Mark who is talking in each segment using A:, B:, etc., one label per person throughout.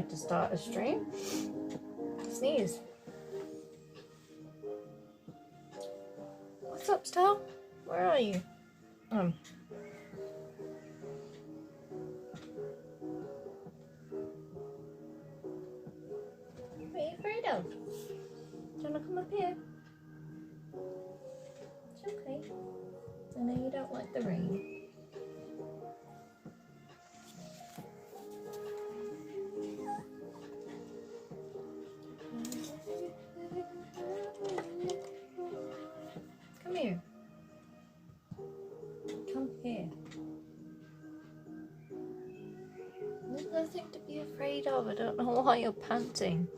A: way to start a stream. Sneeze. What's up, Stel? Where are you? What are you afraid of? Do you want to come up here? It's okay. I know you don't like the rain. Come here. Come here. There's nothing to be afraid of. I don't know why you're panting.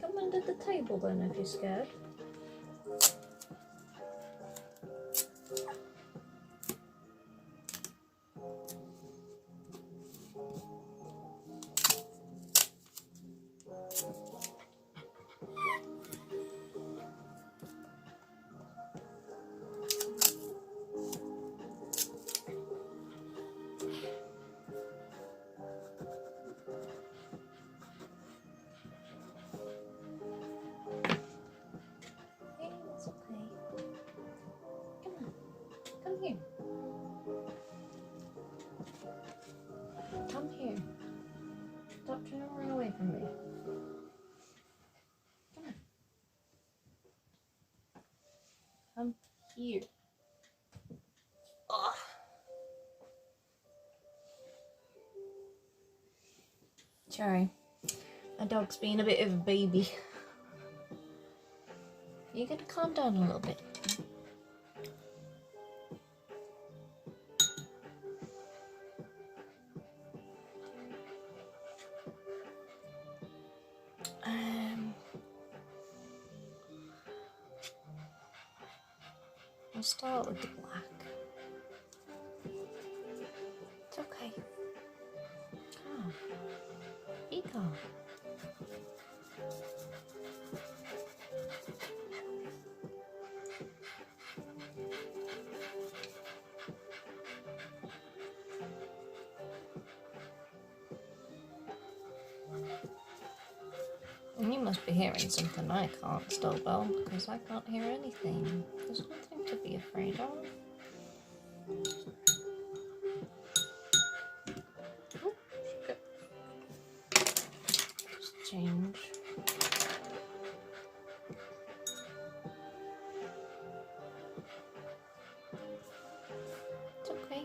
A: Come under the table then if you're scared. Come here. Stop trying to run away from me. Come on. Come here. Ugh. Sorry. My dog's being a bit of a baby. You gotta calm down a little bit. I'll start with the black. It's okay. Calm. Be calm. And you must be hearing something I can't, Stowbell, because I can't hear anything. There's nothing to be afraid of. Oh, just change. It's okay.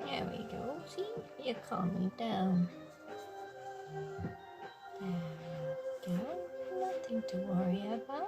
A: There we go. See? You're calming down. There we go. Nothing to worry about.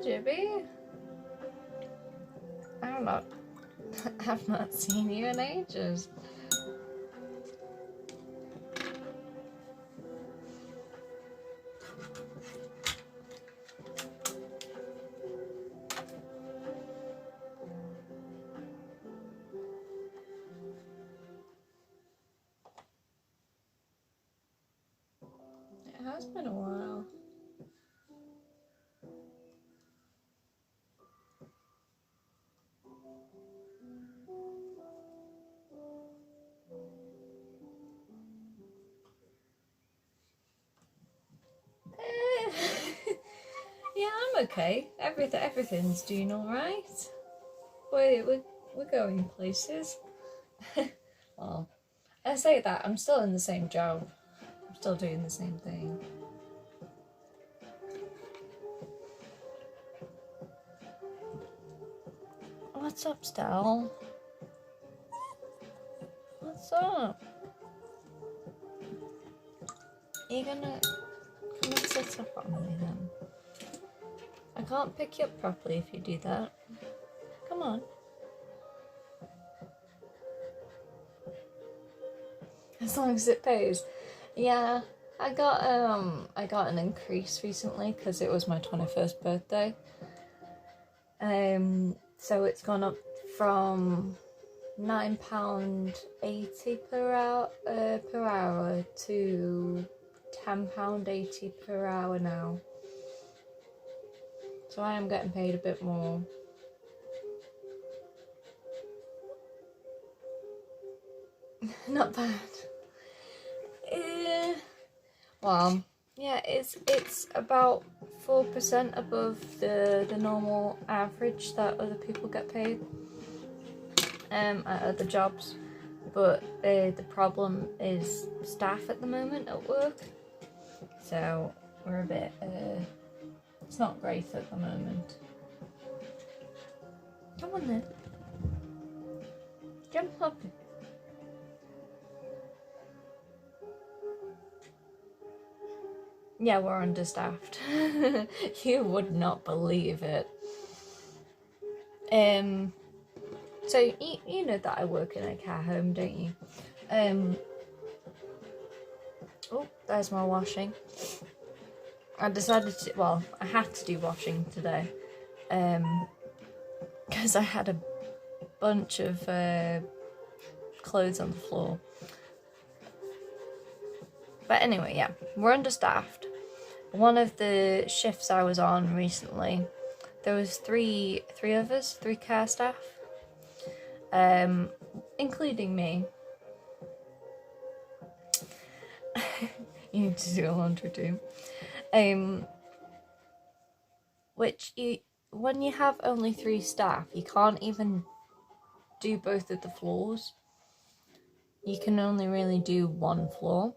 A: Jibby. I've not seen you in ages. It has been a while. Yeah, I'm okay. Everything's doing all right. We're going places. Well, I say that I'm still in the same job. I'm still doing the same thing. What's up, Stell? What's up? Are you gonna sit up on me then? I can't pick you up properly if you do that. Come on. As long as it pays. Yeah, I got an increase recently because it was my 21st birthday. So it's gone up from £9.80 per hour to £10.80 per hour now. So I am getting paid a bit more. Not bad. Well, yeah, it's about 4% above the normal average that other people get paid at other jobs. But the problem is staff at the moment at work. So we're a bit it's not great at the moment. Come on then. Jump up. Yeah, we're understaffed. You would not believe it. So you know that I work in a care home, don't you? Oh, there's my washing. I decided to, well, I had to do washing today, because I had a bunch of clothes on the floor. But anyway, yeah, we're understaffed. One of the shifts I was on recently, there was three of us, 3 care staff, including me. You need to do a laundry too. Which when you have only 3 staff, you can't even do both of the floors. You can only really do one floor.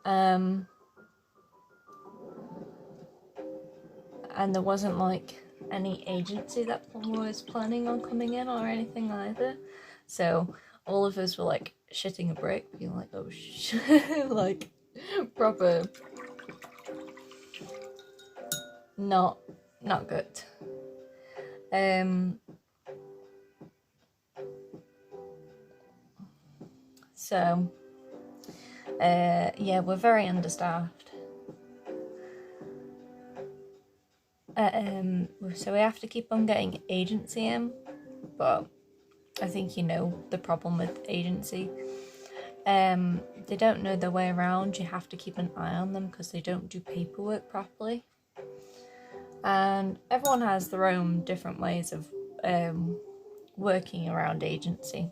A: And there wasn't like any agency that was planning on coming in or anything either. So all of us were like shitting a brick, being like, oh like proper not good. So yeah, we're very understaffed. So we have to keep on getting agency in, but I think you know the problem with agency. They don't know their way around. You have to keep an eye on them because they don't do paperwork properly. And everyone has their own different ways of working around agency.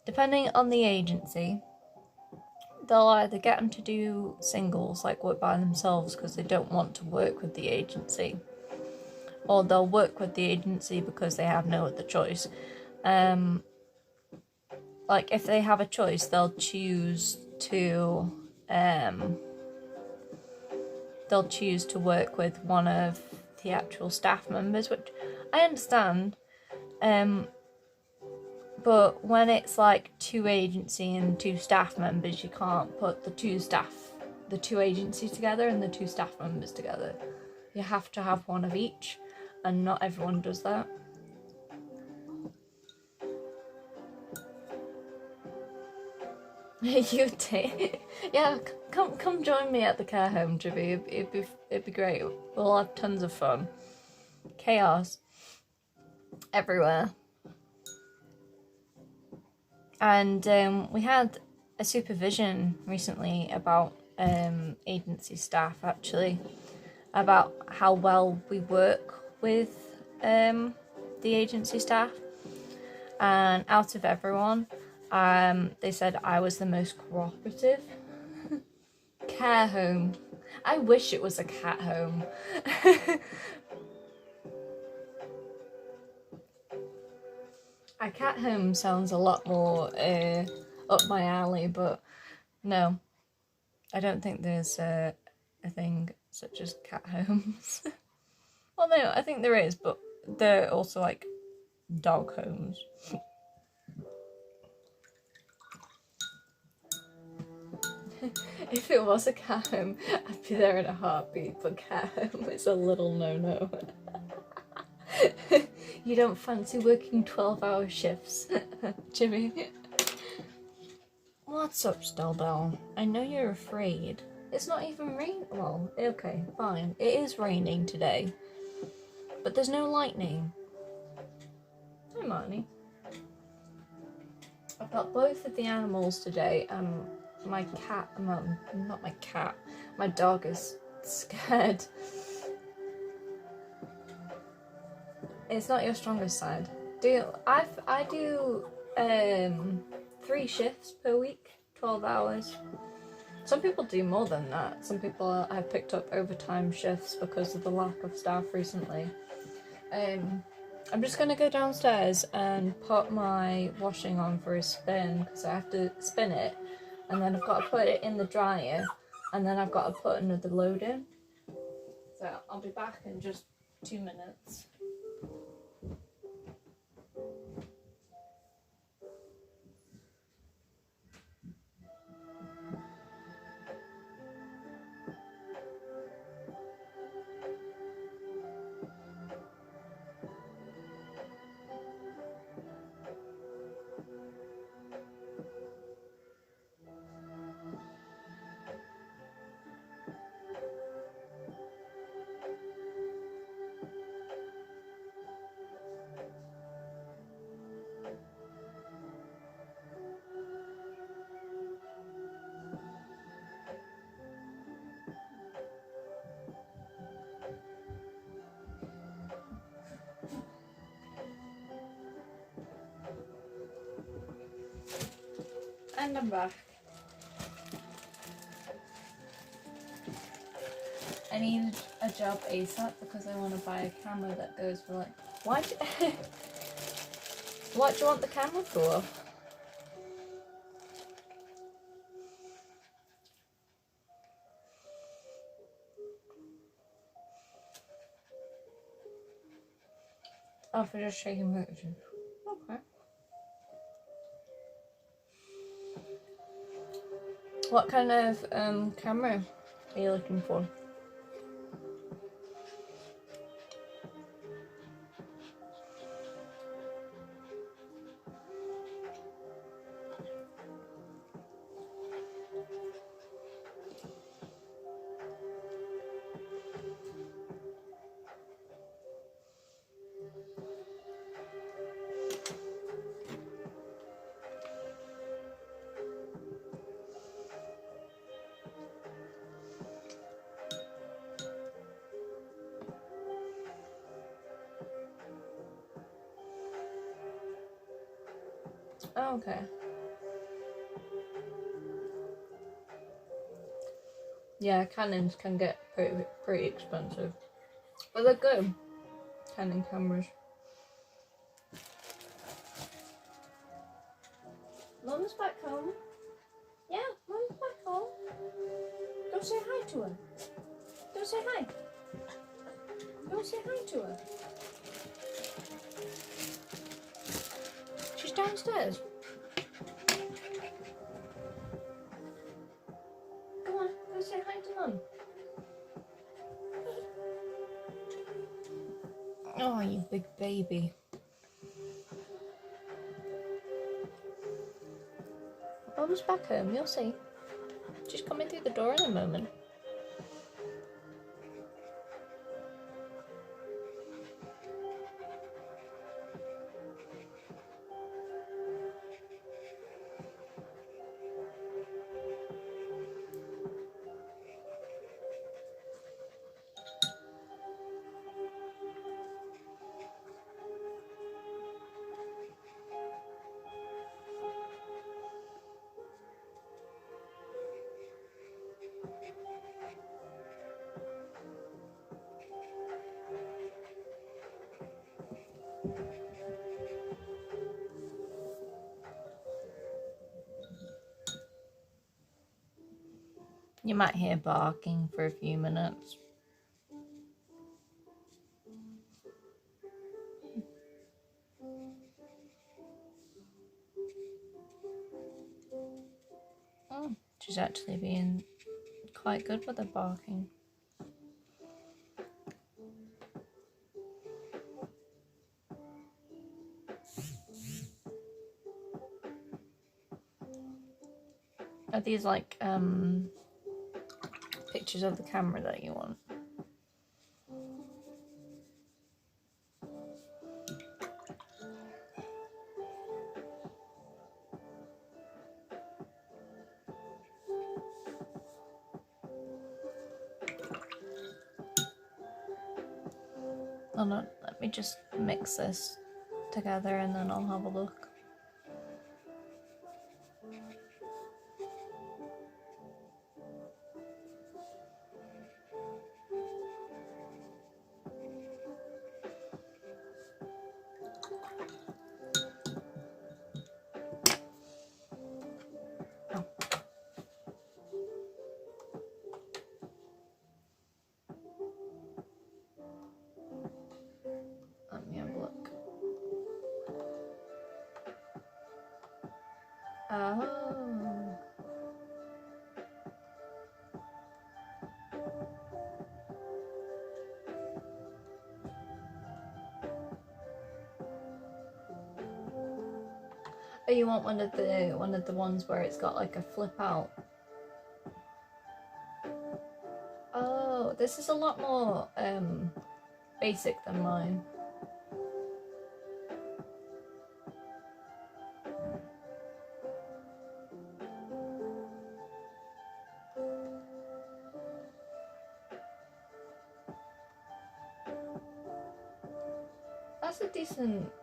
A: Depending on the agency, they'll either get them to do singles, like work by themselves because they don't want to work with the agency, or they'll work with the agency because they have no other choice. Like if they have a choice, they'll choose to work with one of the actual staff members, which I understand. But when it's like 2 agency and 2 staff members, you can't put the 2 agency together and the 2 staff members together. You have to have one of each. and not everyone does that. You take, yeah. Come join me at the care home, Jibby. It'd be great. We'll have tons of fun. Chaos everywhere. And we had a supervision recently about agency staff, actually, about how well we work with the agency staff. And out of everyone, they said I was the most cooperative. Care home. I wish it was a cat home. A cat home sounds a lot more up my alley, but no, I don't think there's a thing such as cat homes. Well, no, I think there is, but they're also like dog homes. If it was a cat home, I'd be there in a heartbeat, but cat home is a little no-no. You don't fancy working 12-hour shifts, Jimmy? What's up, Stelbell? I know you're afraid. It's not even rain. Well, okay, fine. It is raining today, but there's no lightning. Hi, Marnie. I've got both of the animals today. My cat, not my cat, my dog is scared. It's not your strongest side. I do 3 shifts per week, 12 hours. Some people do more than that. Some people have picked up overtime shifts because of the lack of staff recently. I'm just going to go downstairs and put my washing on for a spin, because I have to spin it, and then I've got to put it in the dryer, and then I've got to put another load in. So I'll be back in just 2 minutes. And I'm back. I need a job ASAP because I want to buy a camera that goes for like... What do you want the camera for? Oh, for just shaking pictures. Okay. What kind of camera are you looking for? Oh, okay. Yeah, Canons can get pretty expensive, but they're good. Canon cameras. Mum's back home. Yeah, Mum's back home. Go say hi to her. Go say hi. Go say hi to her. She's downstairs. Go on, go say hi to Mum. Oh, you big baby. Bob's back home, you'll see. She's coming through the door in a moment. You might hear barking for a few minutes. Oh, she's actually being quite good with the barking. Are these like pictures of the camera that you want? Hold on, let me just mix this together and then I'll have a look. Oh. Let me have a look. Oh. Oh, you want one of the ones where it's got like a flip out? Oh, this is a lot more basic than mine.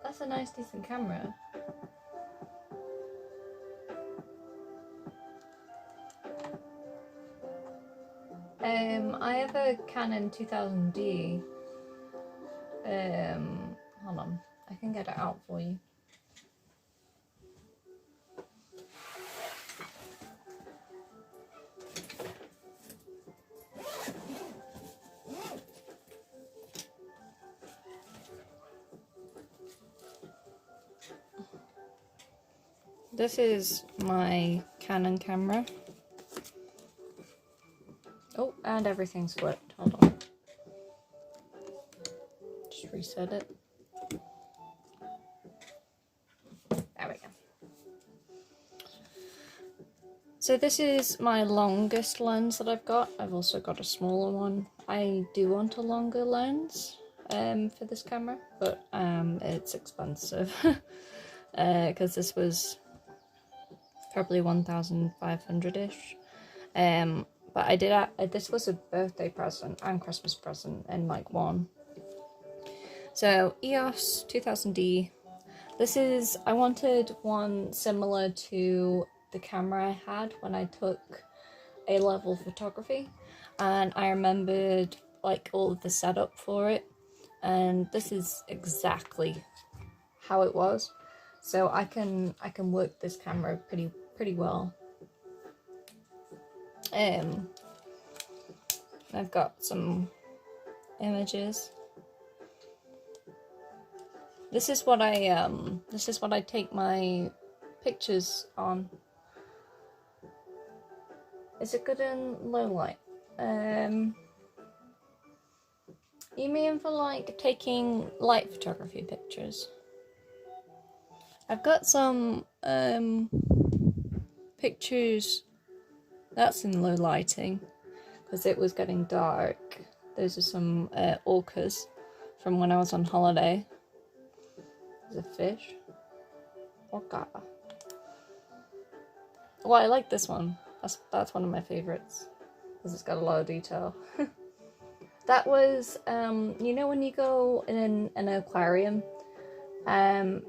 A: That's a nice decent camera. I have a Canon 2000D. Hold on, I can get it out for you. This is my Canon camera. Oh, and everything's flipped. Hold on. Just reset it. There we go. So this is my longest lens that I've got. I've also got a smaller one. I do want a longer lens for this camera, but it's expensive because this was probably 1,500-ish. But I did. This was a birthday present and Christmas present in like one. So EOS 2000D. This is. I wanted one similar to the camera I had when I took A-level photography, and I remembered like all of the setup for it, and this is exactly how it was. So I can work this camera pretty well. I've got some images. This is what I take my pictures on. Is it good in low light? You mean for like taking light photography pictures? I've got some pictures that's in low lighting because it was getting dark. Those are some orcas from when I was on holiday. There's a fish. Orca. Well, I like this one. That's one of my favorites because it's got a lot of detail. That was, you know, when you go in an aquarium, and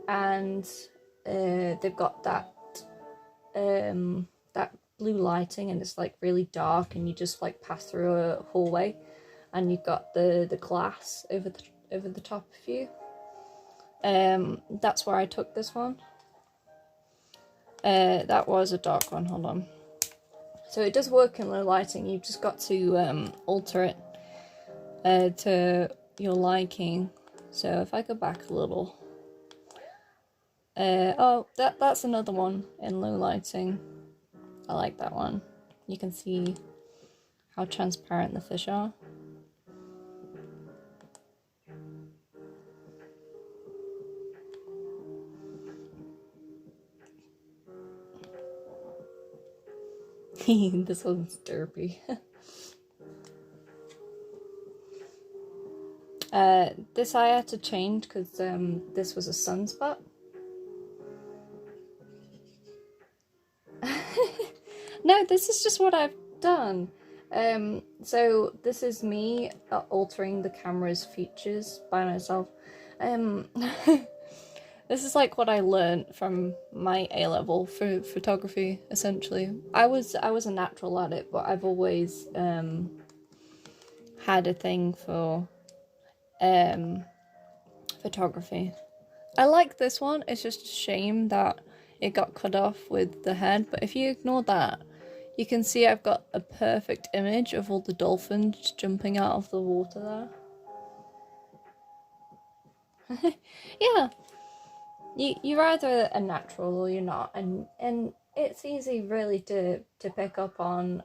A: they've got that that blue lighting, and it's like really dark, and you just like pass through a hallway, and you've got the glass over the top of you. That's where I took this one. That was a dark one. Hold on. So it does work in low lighting. You've just got to alter it to your liking. So if I go back a little, oh, that's another one in low lighting. I like that one. You can see how transparent the fish are. This one's derpy. This I had to change because this was a sunspot. No, this is just what I've done. So this is me altering the camera's features by myself. This is like what I learned from my A-level for photography, essentially. I was a natural at it, but I've always had a thing for photography. I like this one. It's just a shame that it got cut off with the head, but if you ignore that, you can see I've got a perfect image of all the dolphins jumping out of the water there. Yeah. You're either a natural or you're not, and it's easy really to pick up on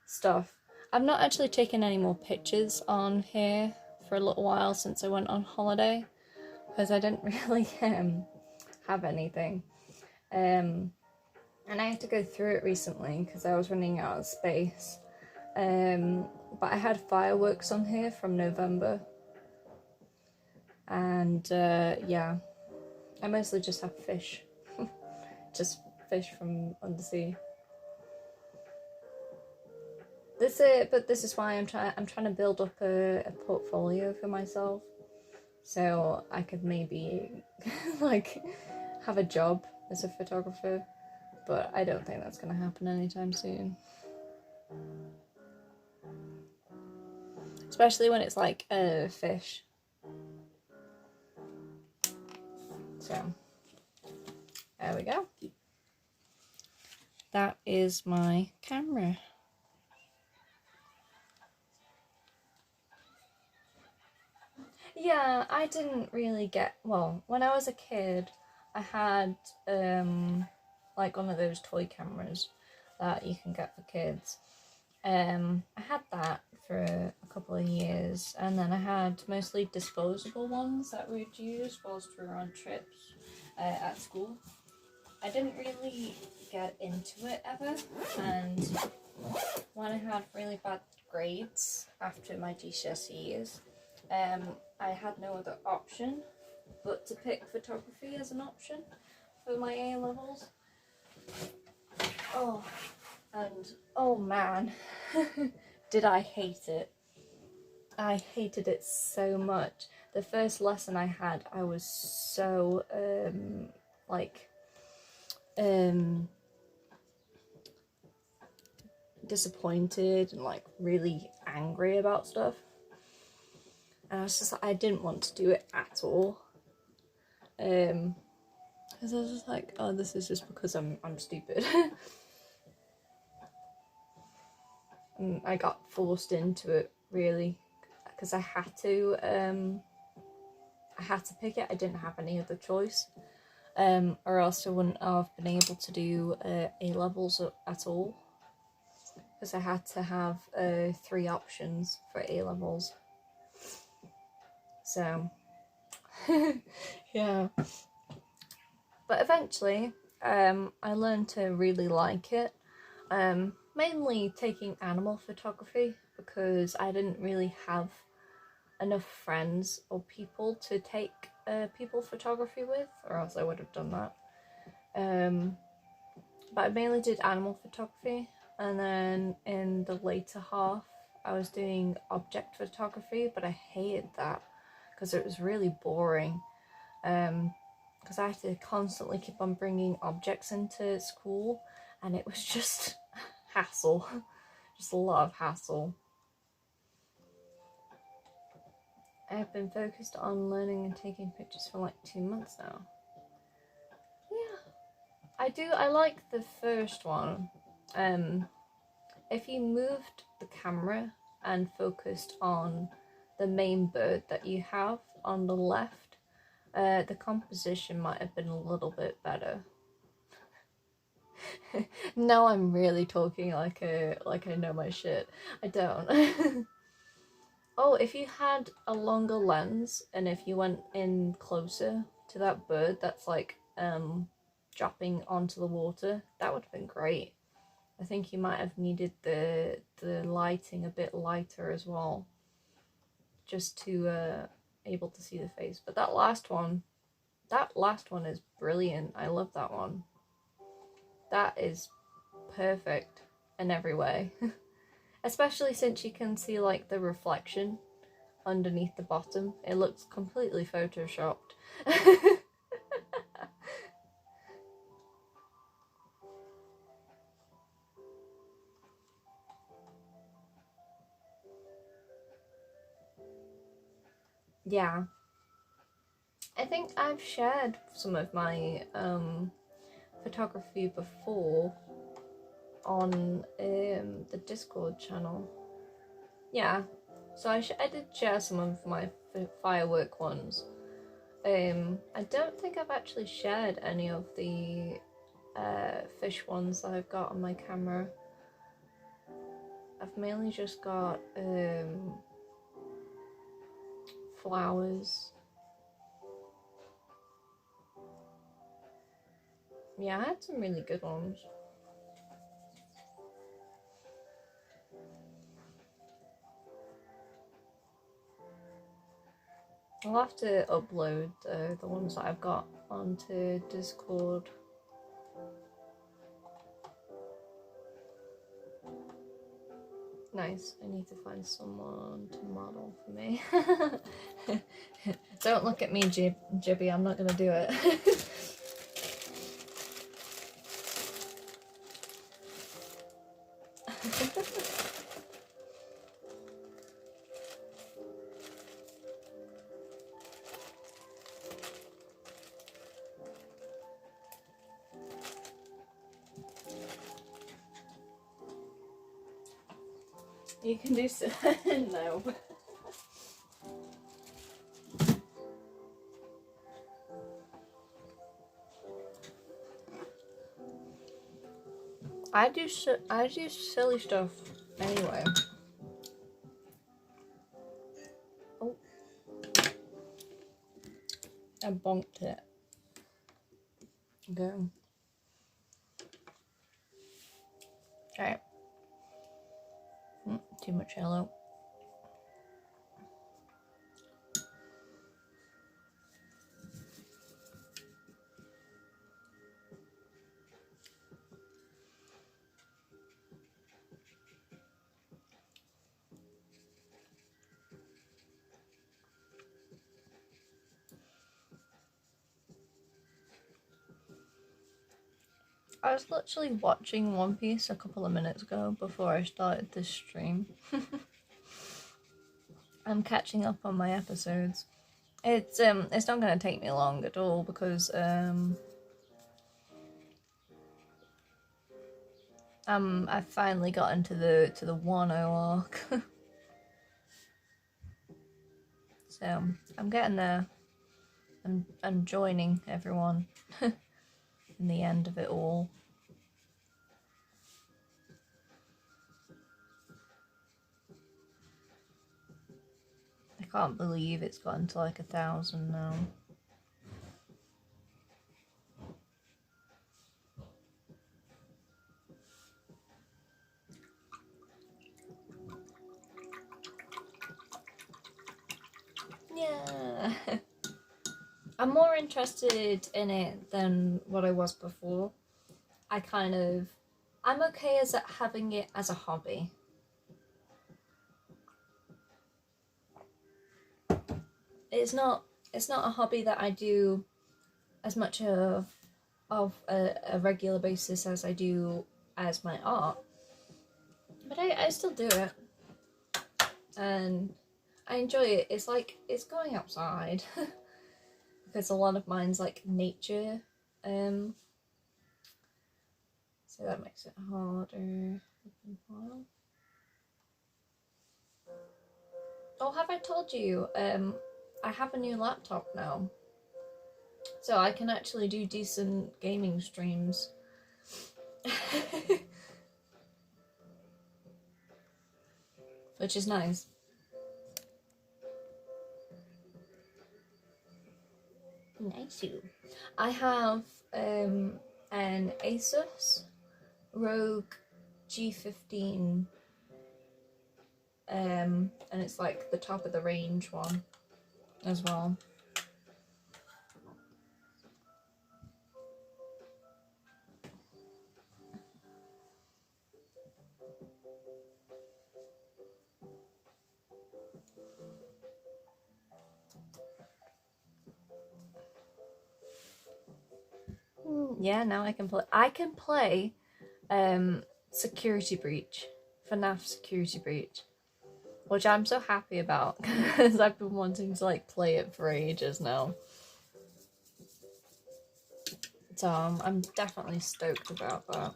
A: stuff. I've not actually taken any more pictures on here for a little while since I went on holiday because I didn't really have anything, and I had to go through it recently because I was running out of space. But I had fireworks on here from November. And yeah, I mostly just have fish. Just fish from undersea. But this is why I'm trying to build up a portfolio for myself, so I could maybe like have a job as a photographer, but I don't think that's gonna happen anytime soon. Especially when it's like a fish. So, there we go. That is my camera. Yeah, I didn't really get, well, when I was a kid, I had like one of those toy cameras that you can get for kids. I had that for a couple of years, and then I had mostly disposable ones that we would use whilst we were on trips at school. I didn't really get into it ever, and when I had really bad grades after my GCSEs, I had no other option but to pick photography as an option for my A-levels. Oh, and oh man, did I hate it. I hated it so much. The first lesson I had, I was so, disappointed and like really angry about stuff. And I was just like, I didn't want to do it at all. Because I was just like, oh, this is just because I'm stupid. And I got forced into it, really, because I had to pick it. I didn't have any other choice, or else I wouldn't have been able to do A-levels at all. because I had to have 3 options for A-levels. So, yeah. But eventually, I learned to really like it. Mainly taking animal photography, because I didn't really have enough friends or people to take people photography with, or else I would have done that. But I mainly did animal photography, and then in the later half I was doing object photography, but I hated that because it was really boring. Because I had to constantly keep on bringing objects into school, and it was just hassle, just a lot of hassle. I've been focused on learning and taking pictures for like 2 months now. Yeah, I like the first one. If you moved the camera and focused on the main bird that you have on the left, the composition might have been a little bit better. Now I'm really talking like I know my shit. I don't. Oh, if you had a longer lens and if you went in closer to that bird that's like dropping onto the water, that would have been great. I think you might have needed the lighting a bit lighter as well, just to able to see the face. But that last one is brilliant. I love that one. That is perfect in every way. Especially since you can see like the reflection underneath the bottom. It looks completely photoshopped. Yeah. I think I've shared some of my photography before on the Discord channel. Yeah, so I did share some of my firework ones. I don't think I've actually shared any of the fish ones that I've got on my camera. I've mainly just got flowers. Yeah, I had some really good ones. I'll have to upload the ones that I've got onto Discord. Nice. I need to find someone to model for me. Don't look at me, Jibby. I'm not gonna do it. You can do so. No. I do silly stuff anyway. Oh, I bonked it. Go. Alright. Too much yellow. I was literally watching One Piece a couple of minutes ago before I started this stream. I'm catching up on my episodes. It's not gonna take me long at all because I finally got into the Wano arc. So I'm getting there. I'm joining everyone in the end of it all. can't believe it's gotten to like 1,000 now. Yeah. I'm more interested in it than what I was before. I'm okay as having it as a hobby. It's not a hobby that I do as much of a regular basis as I do as my art. But I still do it. And I enjoy it. It's like, it's going outside. Because a lot of mine's like nature. So that makes it harder. Oh, have I told you? I have a new laptop now. So I can actually do decent gaming streams. Which is nice. Nice you. I have an Asus Rogue G15 and it's like the top of the range one as well. Yeah, now I can play Security Breach, FNAF Security Breach, which I'm so happy about because I've been wanting to like play it for ages now. So I'm definitely stoked about that.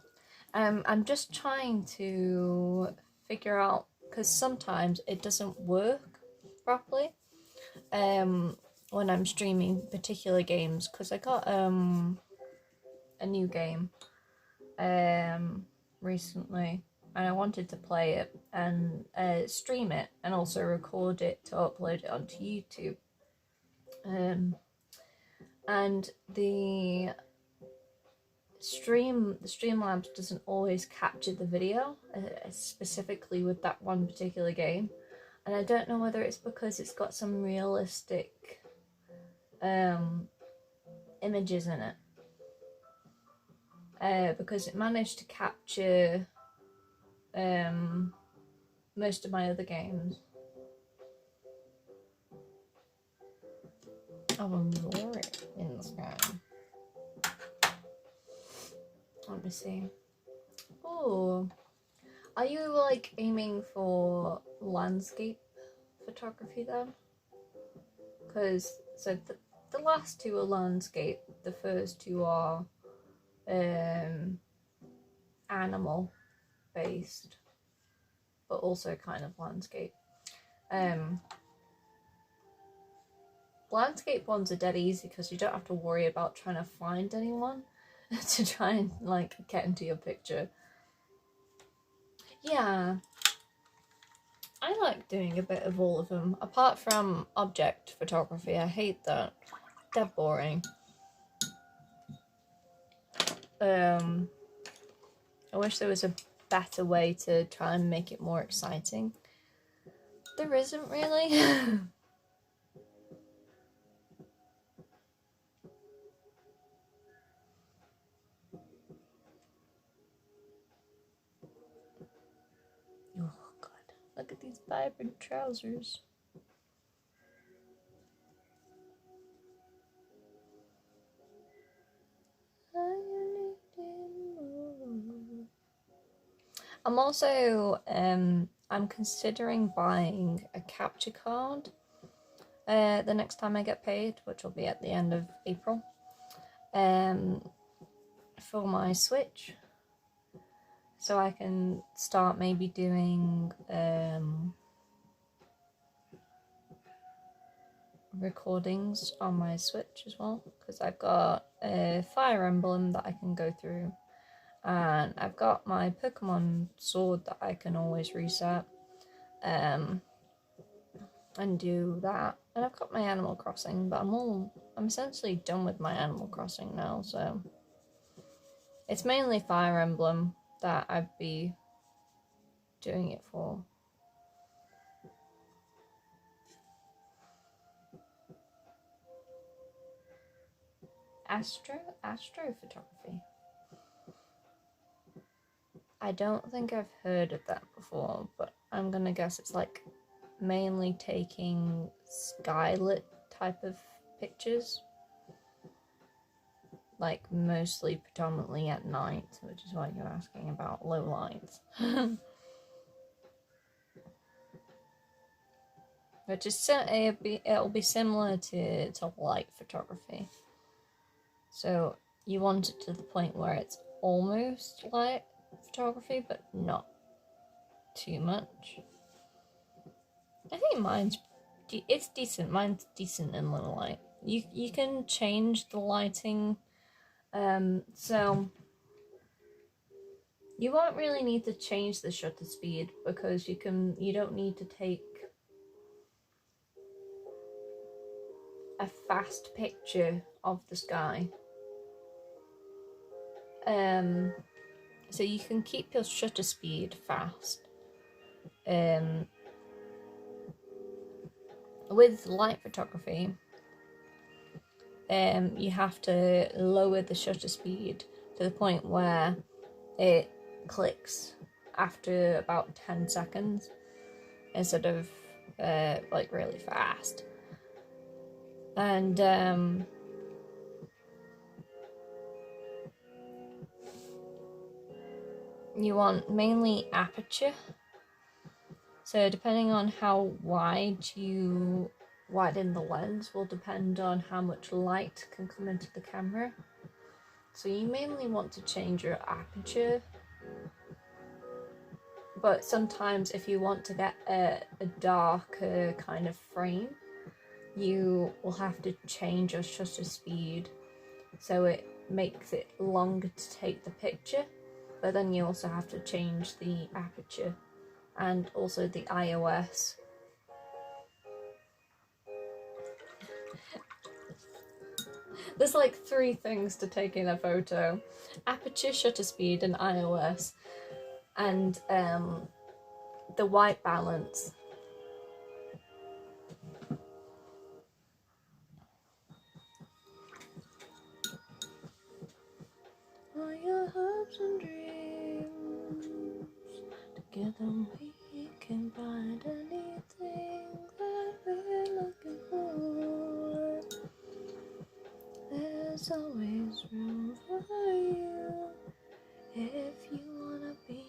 A: I'm just trying to figure out, because sometimes it doesn't work properly when I'm streaming particular games, because I got a new game recently and I wanted to play it and stream it and also record it to upload it onto YouTube. And the Streamlabs doesn't always capture the video, specifically with that one particular game. And I don't know whether it's because it's got some realistic images in it. Because it managed to capture most of my other games. Oh, Aurora in the sky. Let me see. Oh, are you like aiming for landscape photography then? Because so the last two are landscape, the first two are animal based, but also kind of landscape. Landscape ones are dead easy because you don't have to worry about trying to find anyone to try and like get into your picture. Yeah, I like doing a bit of all of them, apart from object photography. I hate that. They're boring. I wish there was a better way to try and make it more exciting. There isn't really. Oh god, look at these vibrant trousers. I'm also I'm considering buying a capture card the next time I get paid, which will be at the end of April, for my Switch, so I can start maybe doing recordings on my Switch as well, because I've got a Fire Emblem that I can go through, and I've got my Pokemon sword that I can always reset. and do that. And I've got my Animal Crossing, but I'm essentially done with my Animal Crossing now, so it's mainly Fire Emblem that I'd be doing it for. Astrophotography. I don't think I've heard of that before, but I'm gonna guess it's like mainly taking skylit type of pictures, like mostly predominantly at night, which is why you're asking about low lights. Which is it'll be similar to light photography. So you want it to the point where it's almost light photography, but not too much. I think it's decent. Mine's decent in low light. You can change the lighting, so you won't really need to change the shutter speed because you don't need to take a fast picture of the sky. So you can keep your shutter speed fast. With light photography, you have to lower the shutter speed to the point where it clicks after about 10 seconds instead of like really fast. And you want mainly aperture. So depending on how wide you widen the lens will depend on how much light can come into the camera. So you mainly want to change your aperture. But sometimes if you want to get a darker kind of frame, you will have to change your shutter speed so it makes it longer to take the picture. But then you also have to change the aperture and also the iOS. There's like 3 things to take in a photo: aperture, shutter speed, and iOS, and the white balance. All your hopes and dreams, together we can find anything that we're looking for. There's always room for you if you wanna be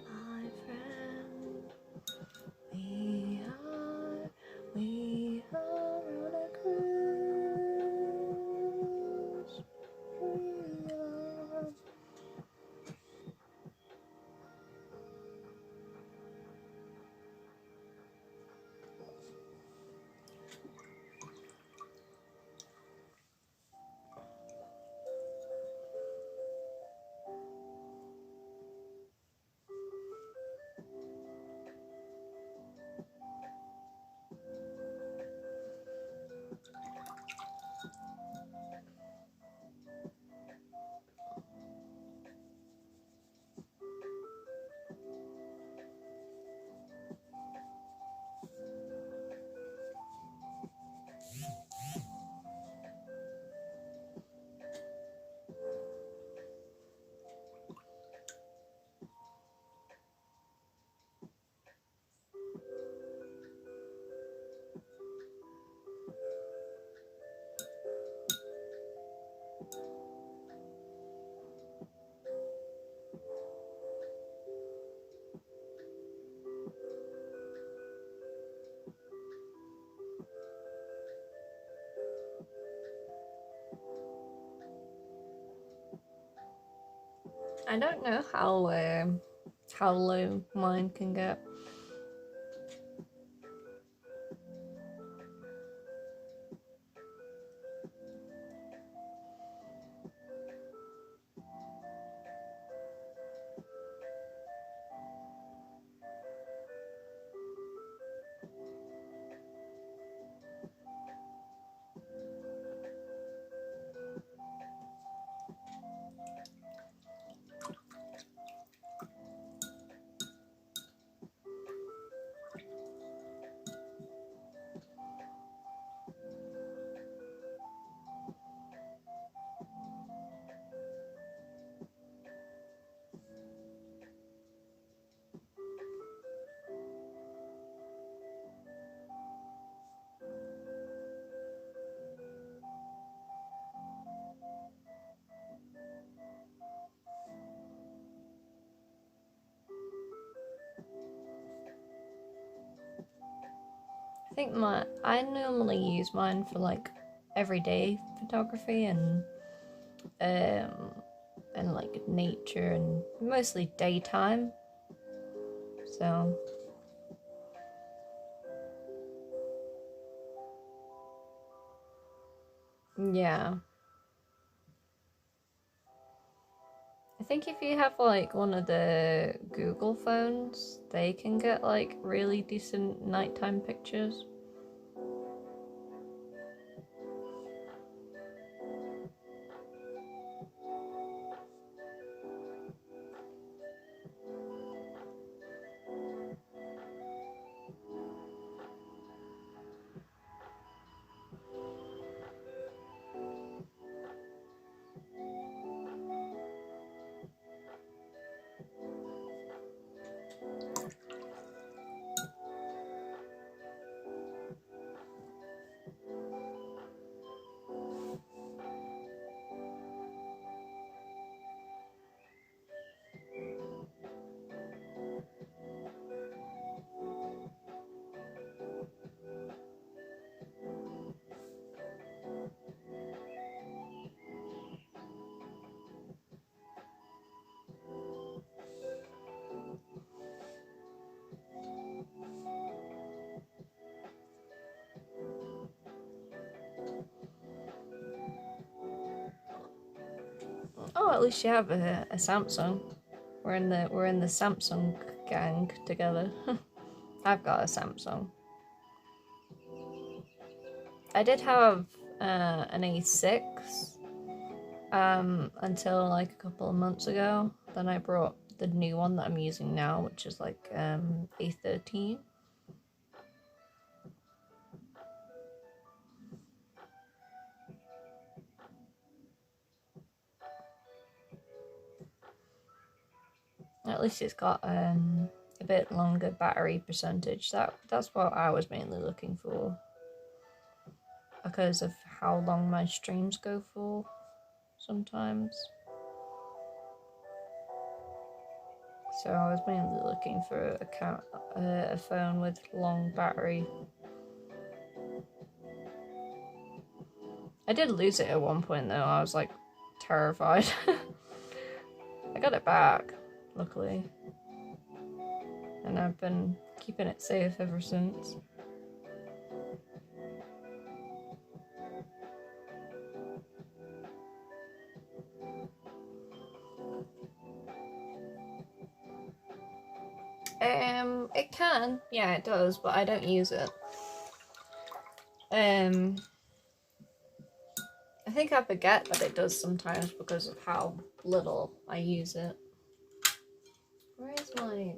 A: my friend. We are on a cruise. We are. I don't know how low mine can get. I think I normally use mine for like everyday photography and like nature and mostly daytime. So yeah. I think if you have like one of the Google phones, they can get like really decent nighttime pictures. Oh, at least you have a Samsung. We're in the Samsung gang together. I've got a Samsung. I did have an A6 until like a couple of months ago. Then I brought the new one that I'm using now, which is like A13. At least it's got a bit longer battery percentage. That's what I was mainly looking for, because of how long my streams go for sometimes. So I was mainly looking for a phone with long battery. I did lose it at one point though. I was like terrified. I got it back, luckily, and I've been keeping it safe ever since. It can, yeah, it does, but I don't use it. I think I forget that it does sometimes because of how little I use it. Where is my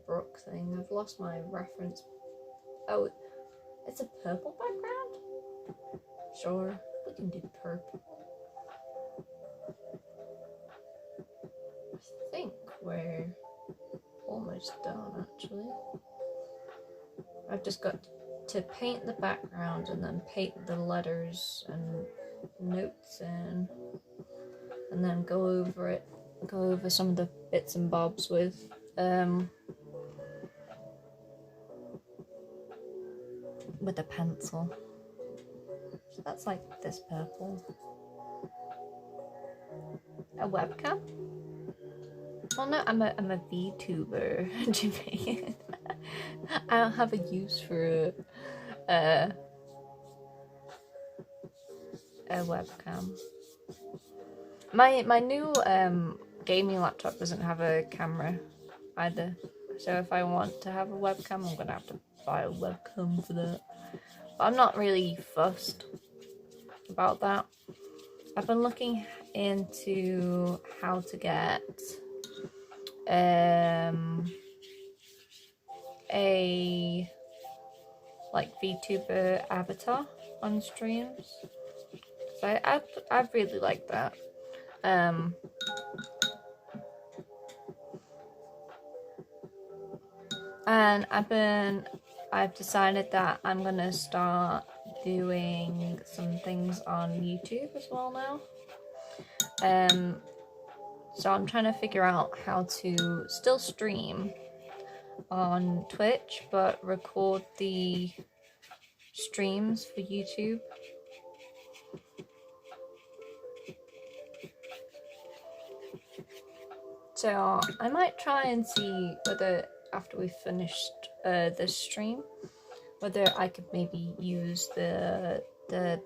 A: Brook thing? I've lost my reference. Oh, it's a purple background? Sure, we can do purple. I think we're almost done, actually. I've just got to paint the background and then paint the letters and notes in, and then go over some of the bits and bobs with a pencil. So that's like this purple. A webcam? Well, no, I'm a VTuber, Jimmy. I don't have a use for a webcam. My new gaming laptop doesn't have a camera either, so if I want to have a webcam, I'm gonna have to buy a webcam for that. But I'm not really fussed about that. I've been looking into how to get a like VTuber avatar on streams. So I really like that. And I've decided that I'm gonna start doing some things on YouTube as well now. So I'm trying to figure out how to still stream on Twitch, but record the streams for YouTube. So I might try and see whether after we've finished this stream, whether I could maybe use the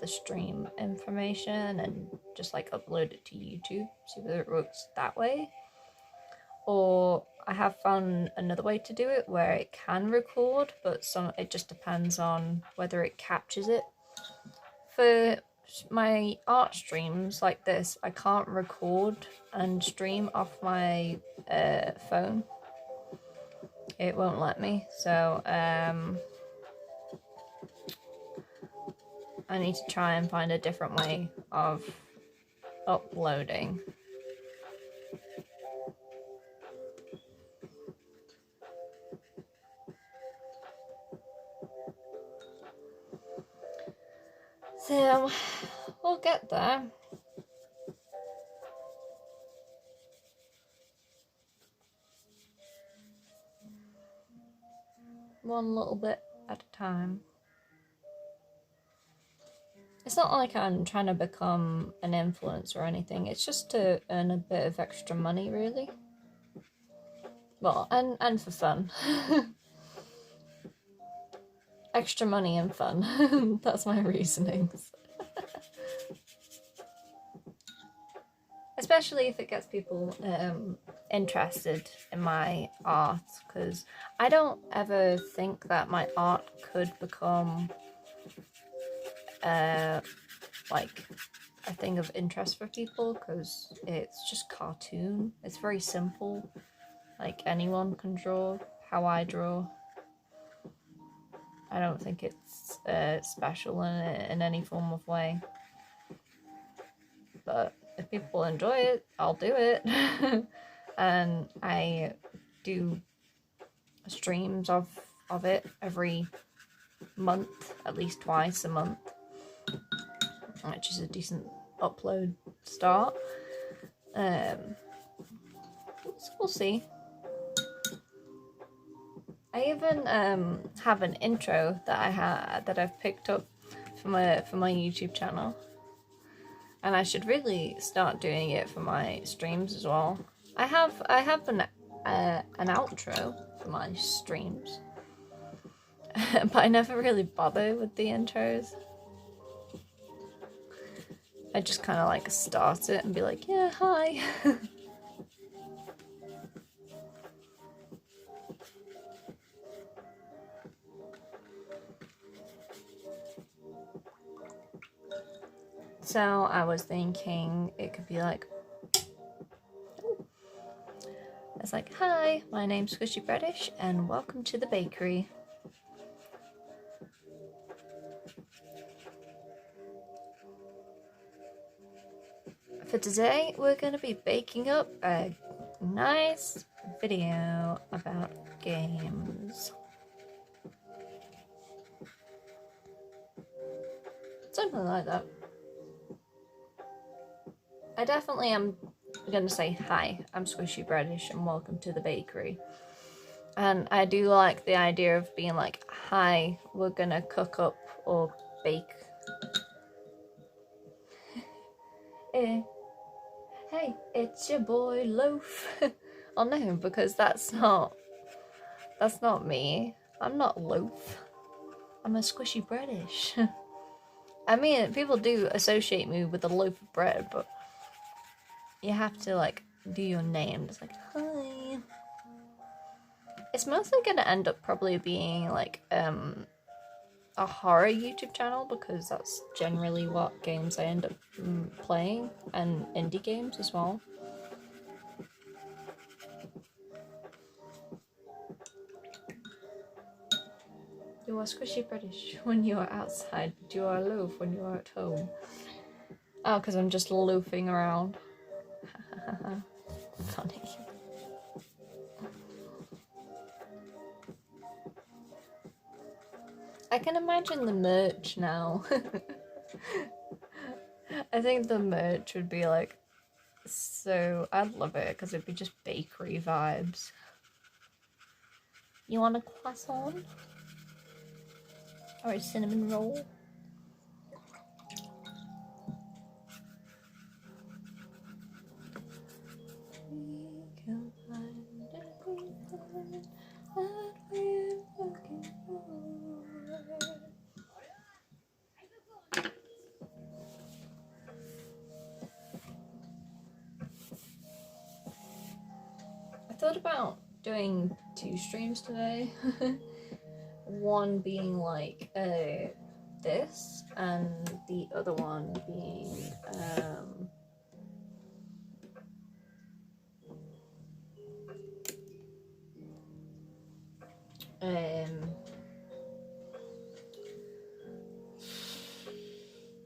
A: stream information and just like upload it to YouTube, see whether it works that way. Or I have found another way to do it where it can record, but it just depends on whether it captures it. For my art streams like this, I can't record and stream off my phone. It won't let me, so I need to try and find a different way of uploading. So we'll get there. One little bit at a time. It's not like I'm trying to become an influencer or anything. It's just to earn a bit of extra money, really. Well, and for fun. Extra money and fun. That's my reasonings. Especially if it gets people interested in my art, because I don't ever think that my art could become like a thing of interest for people, because it's just cartoon. It's very simple. Like anyone can draw how I draw. I don't think it's special in any form of way. But if people enjoy it, I'll do it. And I do streams of it every month, at least twice a month, which is a decent upload start. So we'll see. I even have an intro that I've picked up for my YouTube channel, and I should really start doing it for my streams as well. I have an outro for my streams, but I never really bother with the intros. I just kind of like start it and be like, yeah, hi. So I was thinking it could be like, it's like, hi, my name's Squishy British and welcome to the bakery. For today, we're going to be baking up a nice video about games. Something like that. I definitely am going to say, hi, I'm Squishy British and welcome to the bakery. And I do like the idea of being like, hi, we're going to cook up or bake. Hey, it's your boy Loaf. Oh no, because that's not me. I'm not Loaf. I'm a Squishy British. I mean, people do associate me with a loaf of bread, but you have to like do your name. It's like, hi. It's mostly gonna end up probably being like a horror YouTube channel, because that's generally what games I end up playing, and indie games as well. You are Squishy British when you are outside, but you are Loaf when you are at home. Oh, because I'm just loafing around. Funny. I can imagine the merch now. I think the merch would be like, so I'd love it because it'd be just bakery vibes. You want a croissant? or a cinnamon roll. We can find everything that we're looking for. I thought about doing 2 streams today. One being like this, and the other one being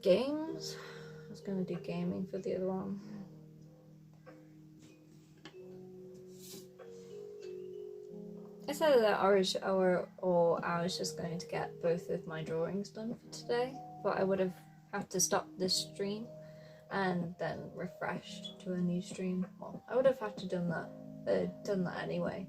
A: games. I was gonna do gaming for the other one. I said that I was just going to get both of my drawings done for today, but I would have had to stop this stream and then refreshed to a new stream. Well, I would have had to done that anyway.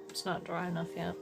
A: It's not dry enough yet.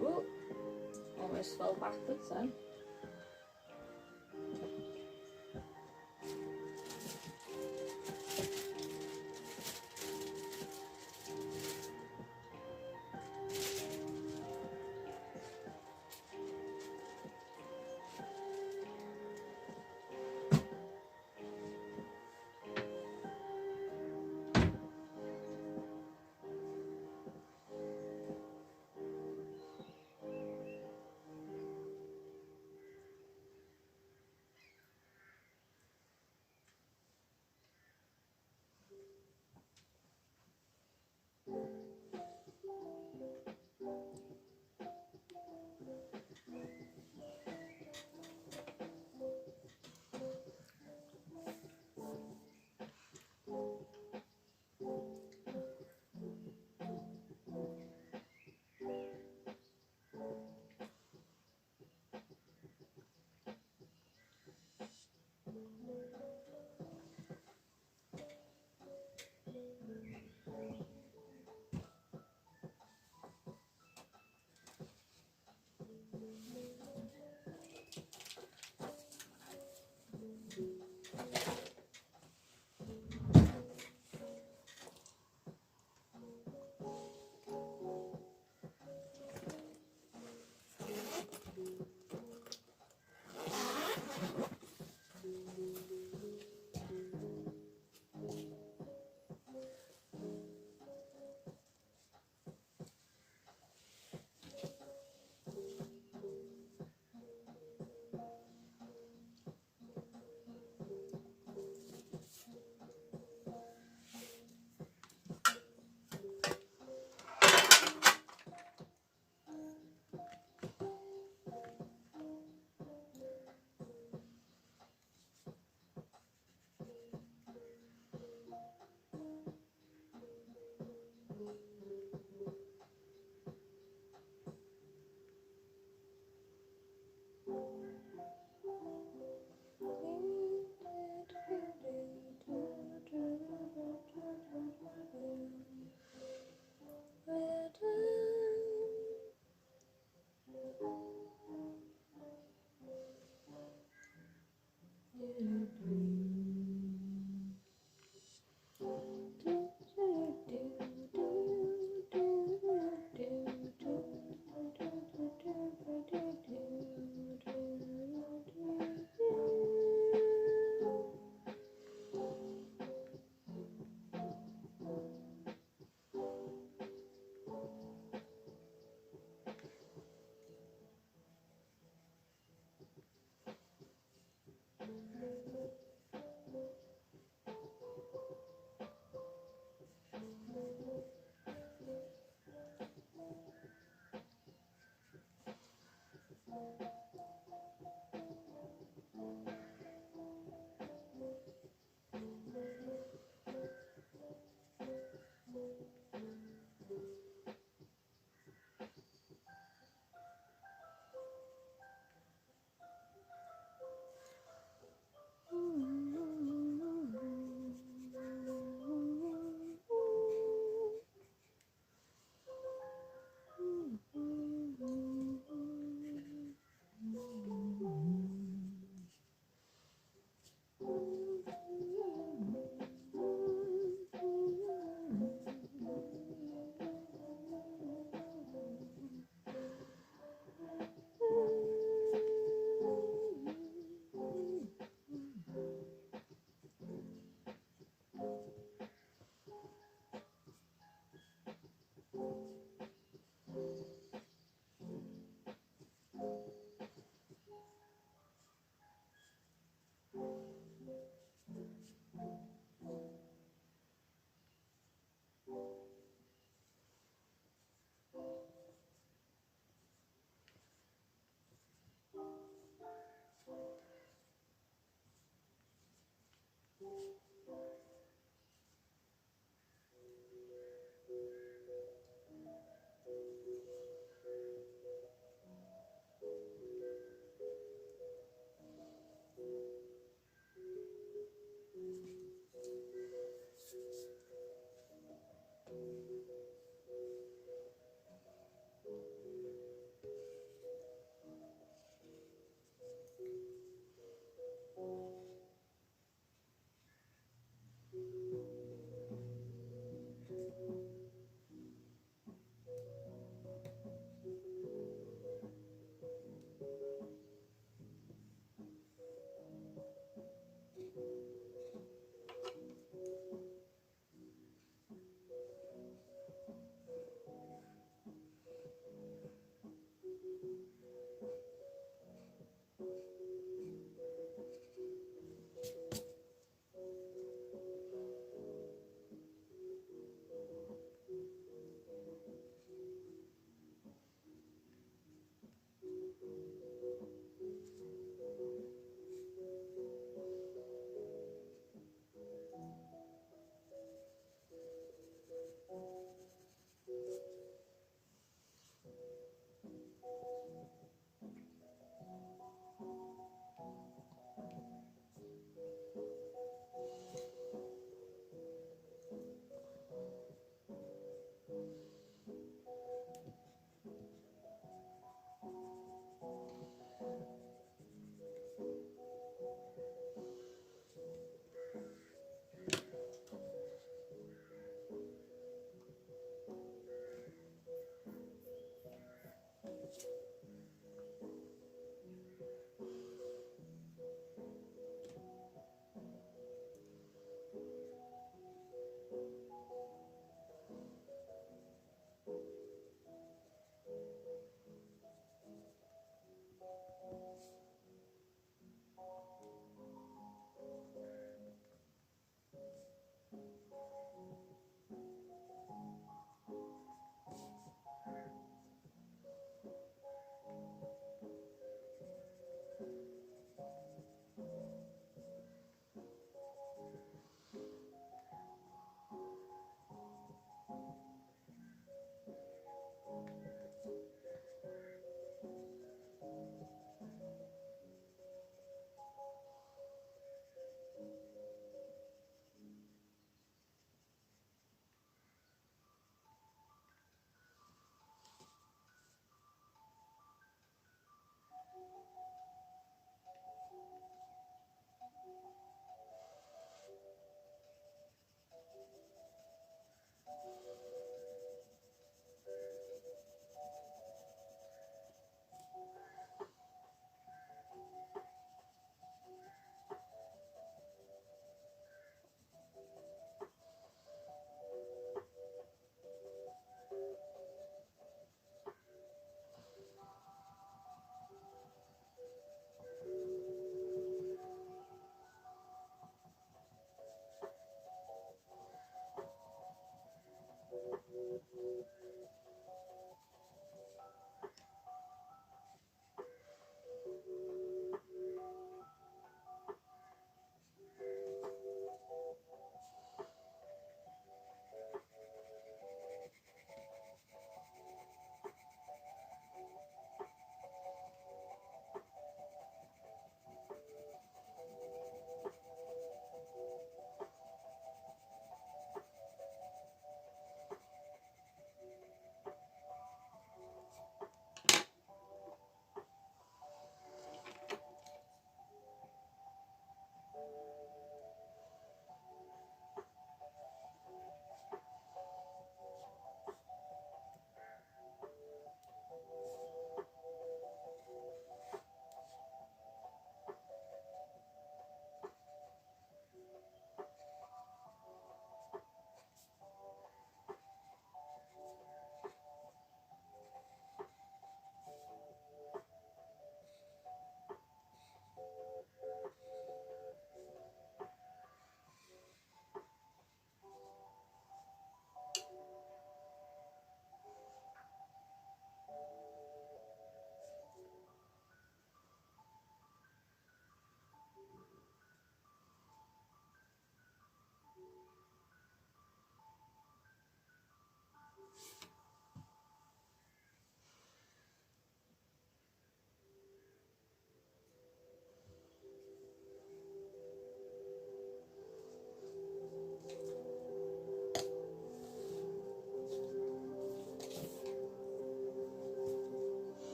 A: Whoa. Almost fell backwards then.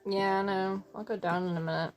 A: Yeah, I know. I'll go down in a minute.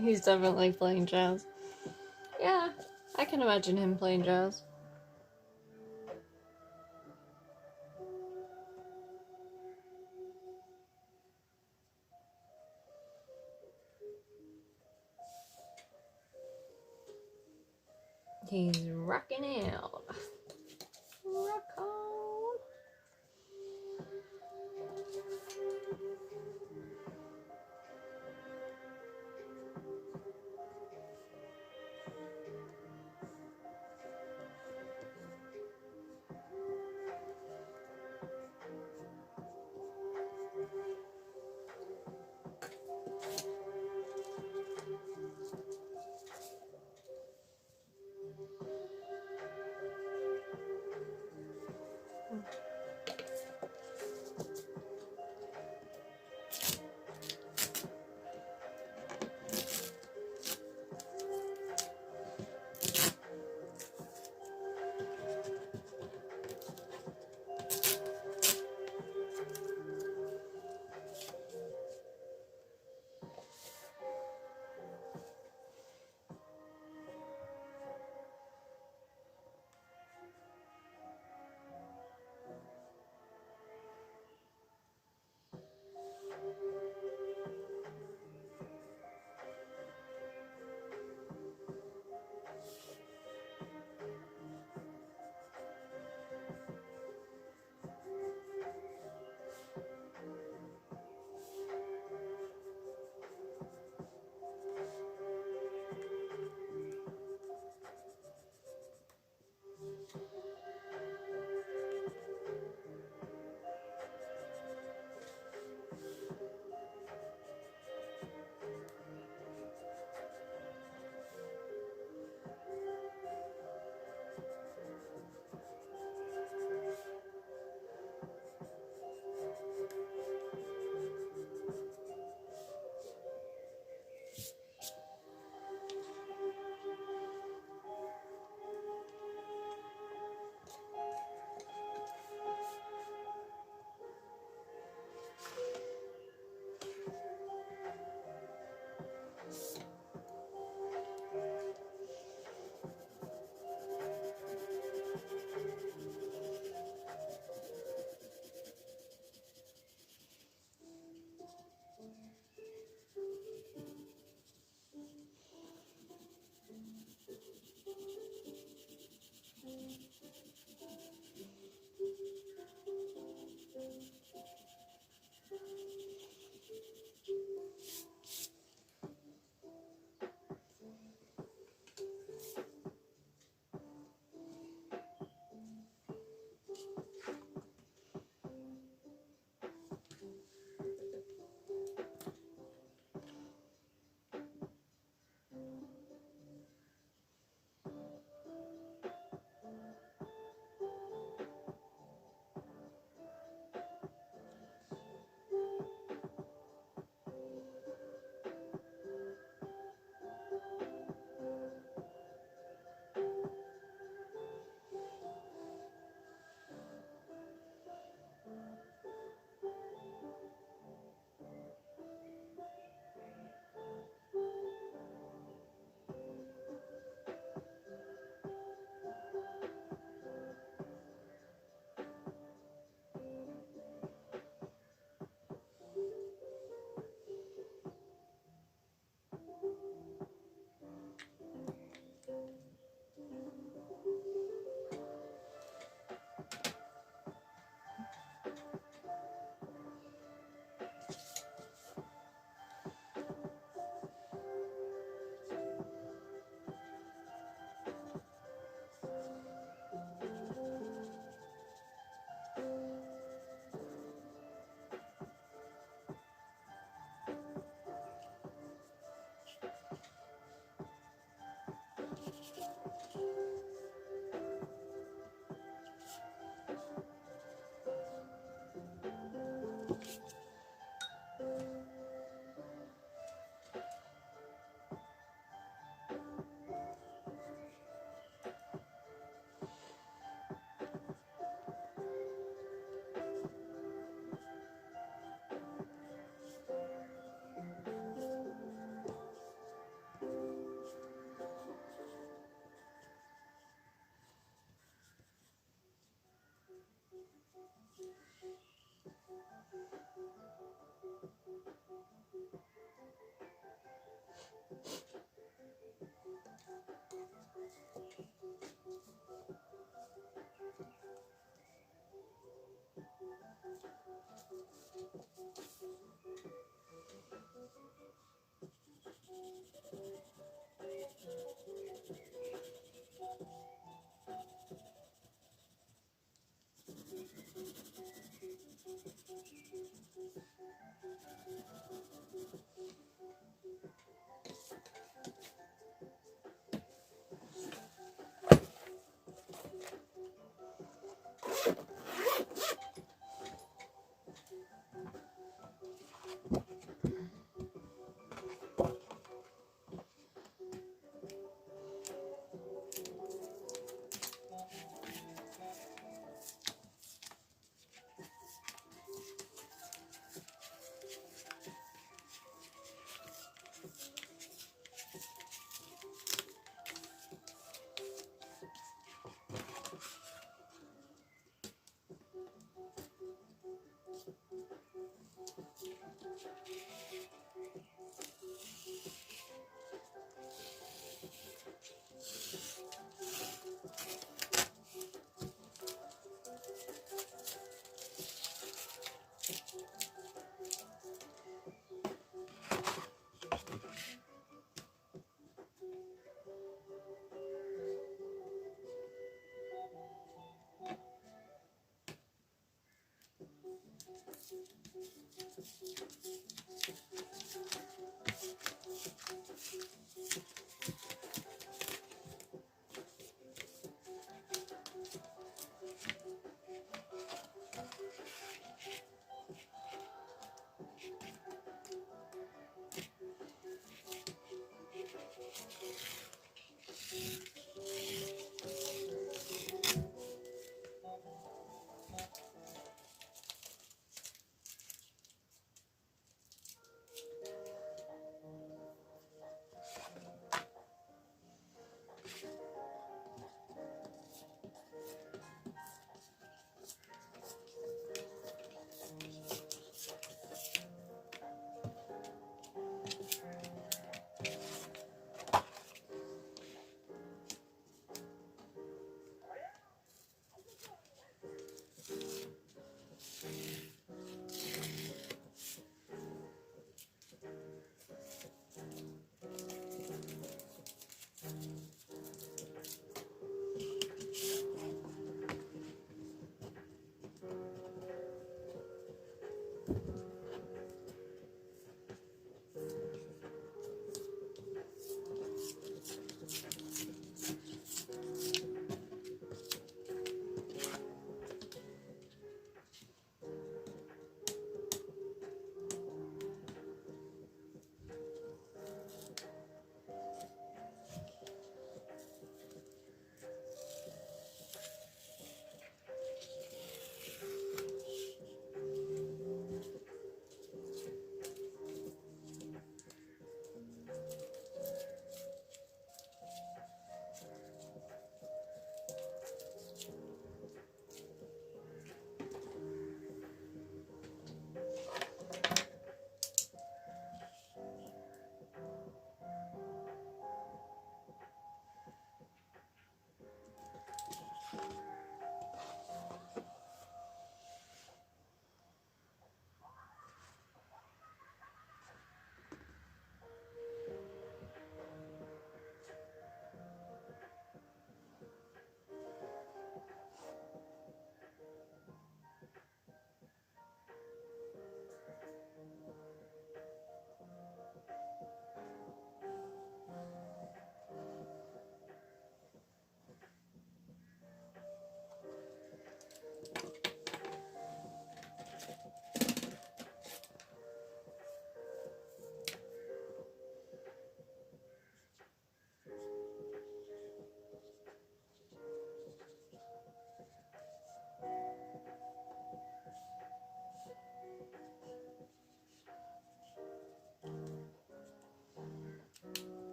A: He's definitely playing jazz. Yeah, I can imagine him playing jazz. He's rocking out. Rock on.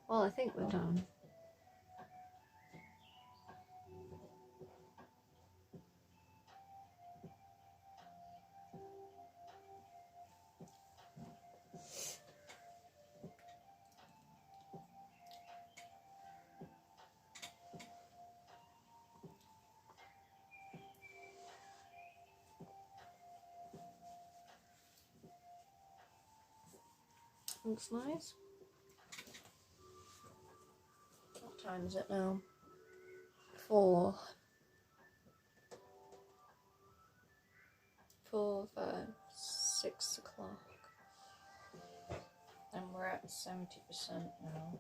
A: Well, I think we're done. Looks nice. What time is it now? 4, 5, 6 o'clock. And we're at 70% now.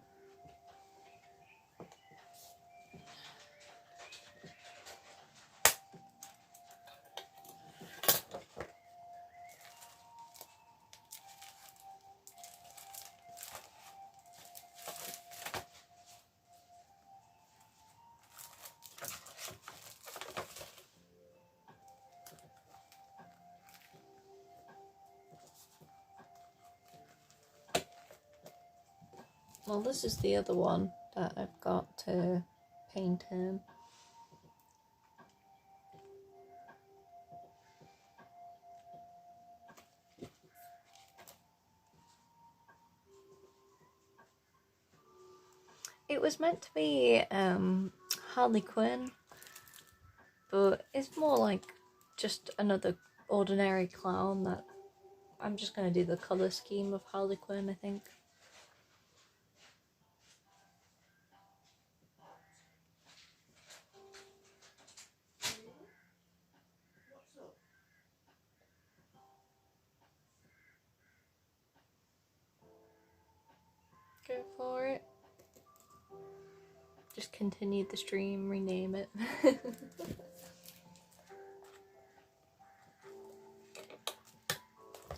A: Well, this is the other one that I've got to paint in. It was meant to be Harley Quinn, but it's more like just another ordinary clown that I'm just going to do the colour scheme of Harley Quinn, I think. Go for it. Just continue the stream, rename it.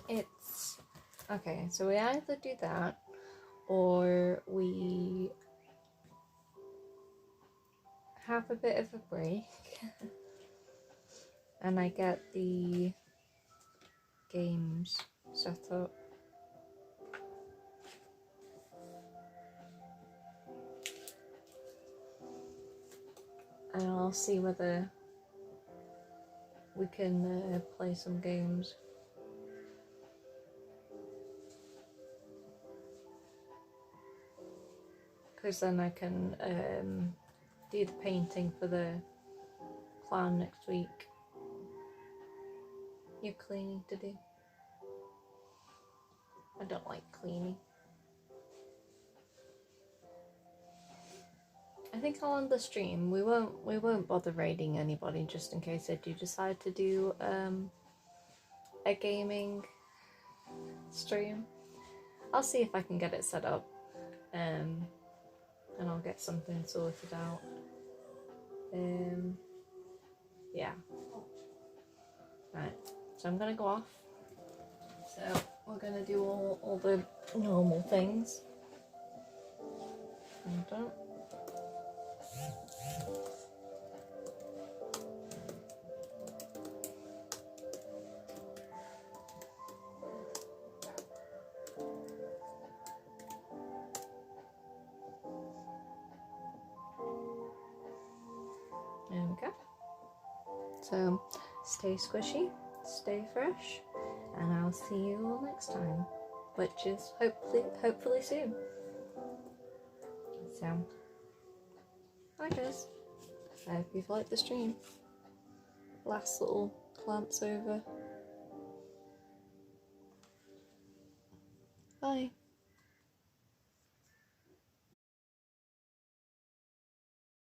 A: It's okay, so we either do that or we have a bit of a break and I get the games set up. And I'll see whether we can play some games. Because then I can do the painting for the clown next week. You're cleaning today? I don't like cleaning. I think I'll end the stream. We won't bother raiding anybody just in case I do decide to do a gaming stream. I'll see if I can get it set up, and I'll get something sorted out. Yeah. Right. So I'm gonna go off. So we're gonna do all the normal things. Hold on. There we go. So stay squishy, stay fresh, and I'll see you all next time, which is hopefully soon. So, hi guys. I hope you've liked the stream. Last little glance over. Bye.